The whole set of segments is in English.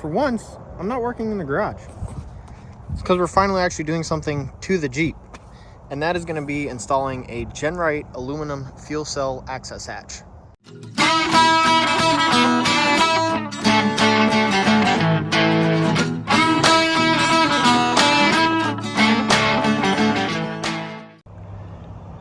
for once, I'm not working in the garage. It's because we're finally actually doing something to the Jeep. And that is going to be installing a Genright aluminum fuel cell access hatch.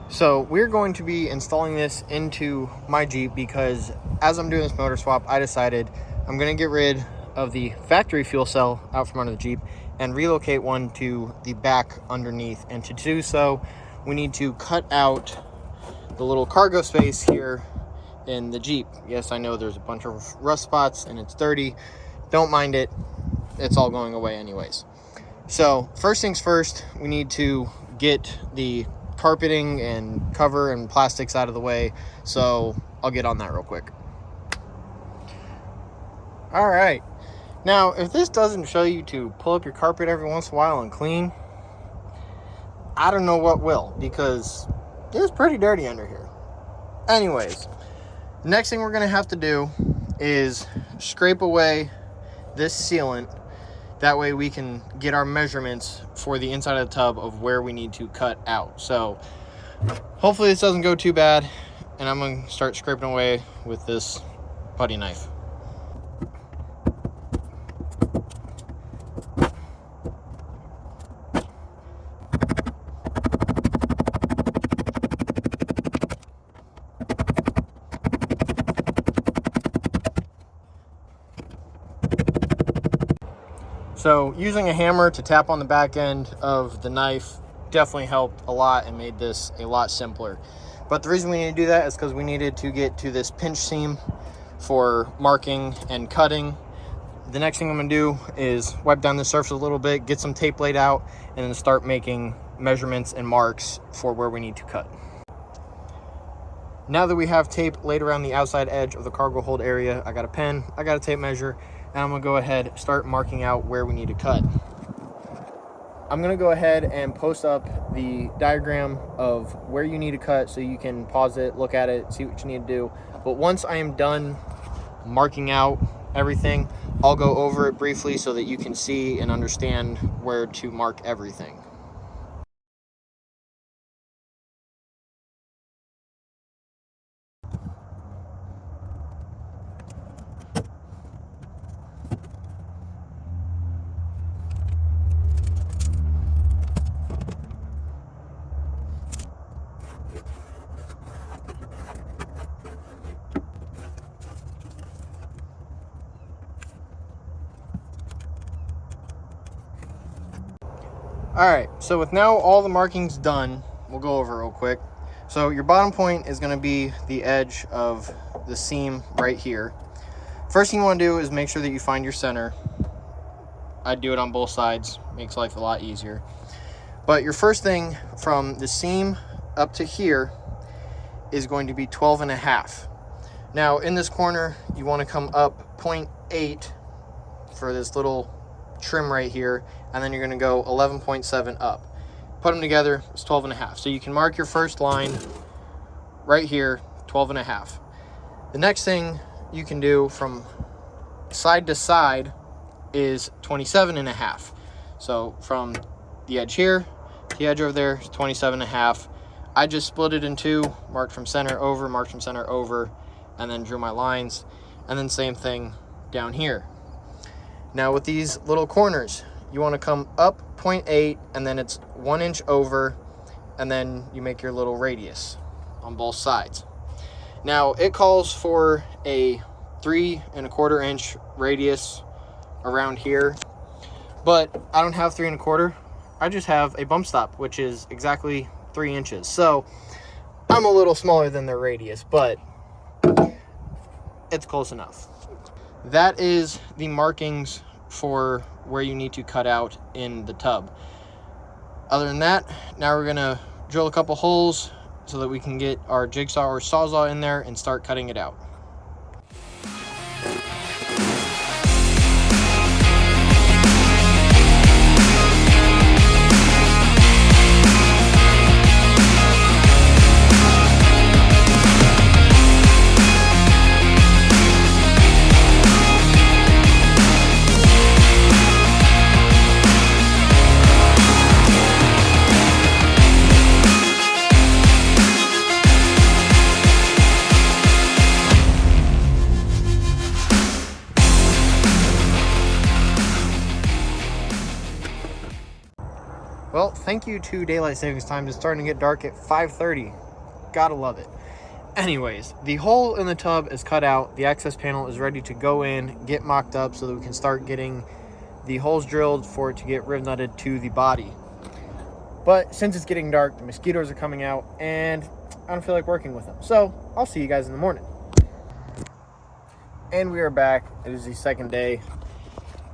So we're going to be installing this into my Jeep because as I'm doing this motor swap, I decided I'm going to get rid of the factory fuel cell out from under the Jeep and relocate one to the back underneath. And to do so, we need to cut out the little cargo space here in the Jeep. Yes, I know there's a bunch of rust spots and it's dirty. Don't mind it. It's all going away anyways. So first things first, we need to get the carpeting and cover and plastics out of the way. So I'll get on that real quick. All right. Now, if this doesn't show you to pull up your carpet every once in a while and clean, I don't know what will, because it's pretty dirty under here. Anyways, next thing we're going to have to do is scrape away this sealant. That way we can get our measurements for the inside of the tub of where we need to cut out. So hopefully this doesn't go too bad, and I'm going to start scraping away with this putty knife. So using a hammer to tap on the back end of the knife definitely helped a lot and made this a lot simpler. But the reason we need to do that is because we needed to get to this pinch seam for marking and cutting. The next thing I'm going to do is wipe down the surface a little bit, get some tape laid out, and then start making measurements and marks for where we need to cut. Now that we have tape laid around the outside edge of the cargo hold area, I got a pen, I got a tape measure, and I'm going to go ahead and start marking out where we need to cut. I'm going to go ahead and post up the diagram of where you need to cut so you can pause it, look at it, see what you need to do. But once I am done marking out everything, I'll go over it briefly so that you can see and understand where to mark everything. All right, so with now all the markings done, we'll go over real quick. So your bottom point is going to be the edge of the seam right here. First thing you want to do is make sure that you find your center. I'd do it on both sides, makes life a lot easier. But your first thing from the seam up to here is going to be 12.5. Now in this corner, you want to come up 0.8 for this little trim right here, and then you're going to go 11.7 up. Put them together, it's 12.5. So you can mark your first line right here, 12.5. The next thing you can do from side to side is 27.5. So from the edge here to the edge over there is 27.5. I just split it in two, marked from center over, marked from center over, and then drew my lines. And then same thing down here. Now with these little corners, you want to come up 0.8, and then it's 1 inch over, and then you make your little radius on both sides. Now it calls for a 3¼ inch radius around here, but I don't have 3¼ I just have a bump stop, which is exactly 3 inches. So I'm a little smaller than their radius, but it's close enough. That is the markings for where you need to cut out in the tub. Other than that, now we're gonna drill a couple holes so that we can get our jigsaw or sawzall in there and start cutting it out. Well, thank you to daylight savings time. It's starting to get dark at 5:30. Gotta love it. Anyways, the hole in the tub is cut out. The access panel is ready to go in, get mocked up so that we can start getting the holes drilled for it to get riv nutted to the body. But since it's getting dark, the mosquitoes are coming out and I don't feel like working with them. So I'll see you guys in the morning. And we are back. It is the second day.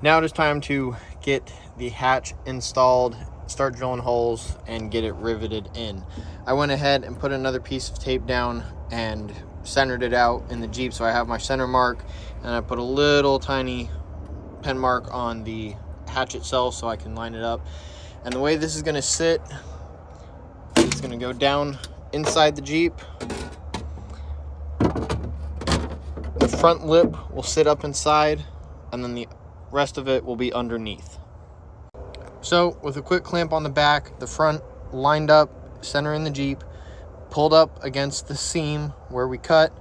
Now it is time to get the hatch installed, start drilling holes, and get it riveted in. I went ahead and put another piece of tape down and centered it out in the Jeep so I have my center mark, and I put a little tiny pen mark on the hatch itself so I can line it up. And the way this is going to sit, it's going to go down inside the Jeep. The front lip will sit up inside, and then the rest of it will be underneath. So with a quick clamp on the back, the front lined up, center in the Jeep, pulled up against the seam where we cut,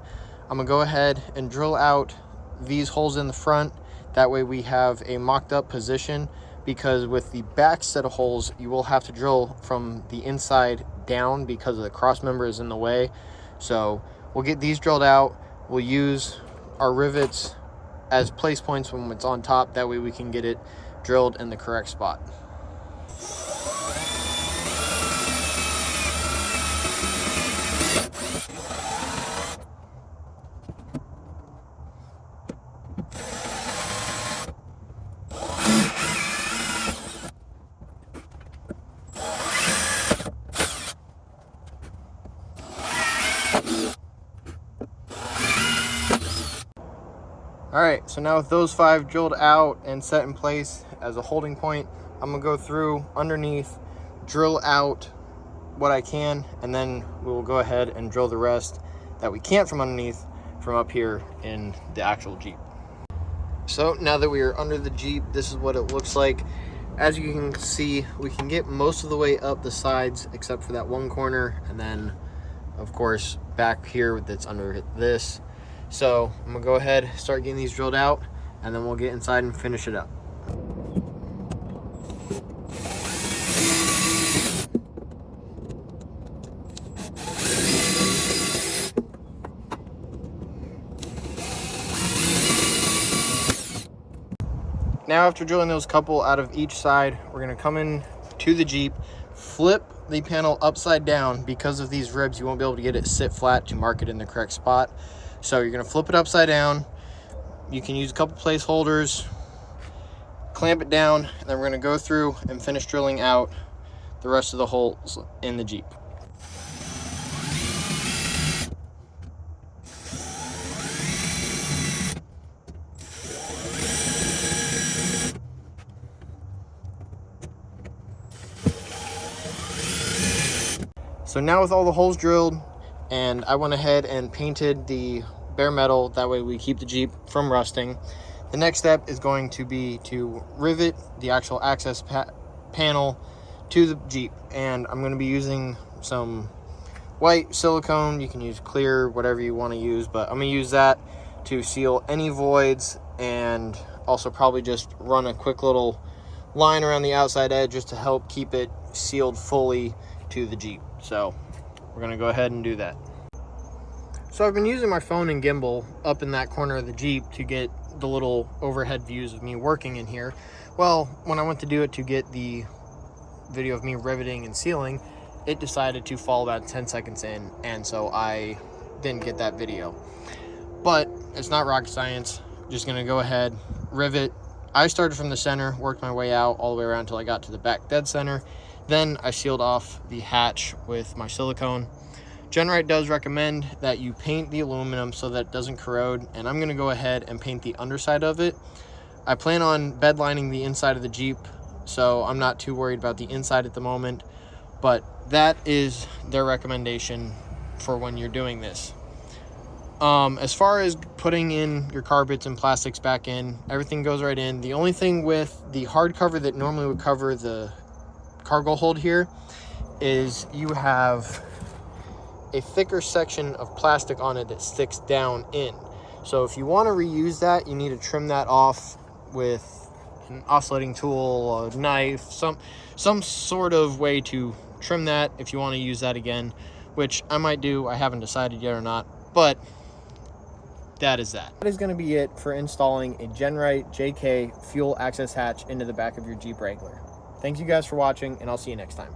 I'm gonna go ahead and drill out these holes in the front. That way we have a mocked up position, because with the back set of holes, you will have to drill from the inside down because the cross member is in the way. So we'll get these drilled out. We'll use our rivets as place points when it's on top. That way we can get it drilled in the correct spot. All right, so now with those 5 drilled out and set in place as a holding point, I'm gonna go through underneath, drill out what I can, and then we will go ahead and drill the rest that we can't from underneath from up here in the actual Jeep. So now that we are under the Jeep, this is what it looks like. As you can see, we can get most of the way up the sides except for that one corner, and then of course back here that's under this. So I'm gonna go ahead, start getting these drilled out, and then we'll get inside and finish it up. Now after drilling those couple out of each side, we're gonna come in to the Jeep, flip the panel upside down. Because of these ribs, you won't be able to get it sit flat to mark it in the correct spot. So you're gonna flip it upside down. You can use a couple placeholders, clamp it down, and then we're gonna go through and finish drilling out the rest of the holes in the Jeep. So now with all the holes drilled, and I went ahead and painted the bare metal, that way we keep the Jeep from rusting. The next step is going to be to rivet the actual access panel to the Jeep, and I'm going to be using some white silicone. You can use clear, whatever you want to use, but I'm going to use that to seal any voids, and also probably just run a quick little line around the outside edge just to help keep it sealed fully to the Jeep. So we're going to go ahead and do that. So I've been using my phone and gimbal up in that corner of the Jeep to get the little overhead views of me working in here. Well, when I went to do it to get the video of me riveting and sealing, it decided to fall about 10 seconds in, and so I didn't get that video. But it's not rocket science. Just gonna go ahead, rivet. I started from the center, worked my way out all the way around until I got to the back dead center. Then I sealed off the hatch with my silicone. Genright does recommend that you paint the aluminum so that it doesn't corrode, and I'm going to go ahead and paint the underside of it. I plan on bed lining the inside of the Jeep, so I'm not too worried about the inside at the moment, but that is their recommendation for when you're doing this. As far as putting in your carpets and plastics back in, everything goes right in. The only thing with the hard cover that normally would cover the cargo hold here is you have a thicker section of plastic on it that sticks down in. So if you want to reuse that, you need to trim that off with an oscillating tool, a knife, some sort of way to trim that if you want to use that again, which I might do. I haven't decided yet or not, but that is that. That is going to be it for installing a Genright JK Fuel access hatch into the back of your Jeep Wrangler. Thank you guys for watching, and I'll see you next time.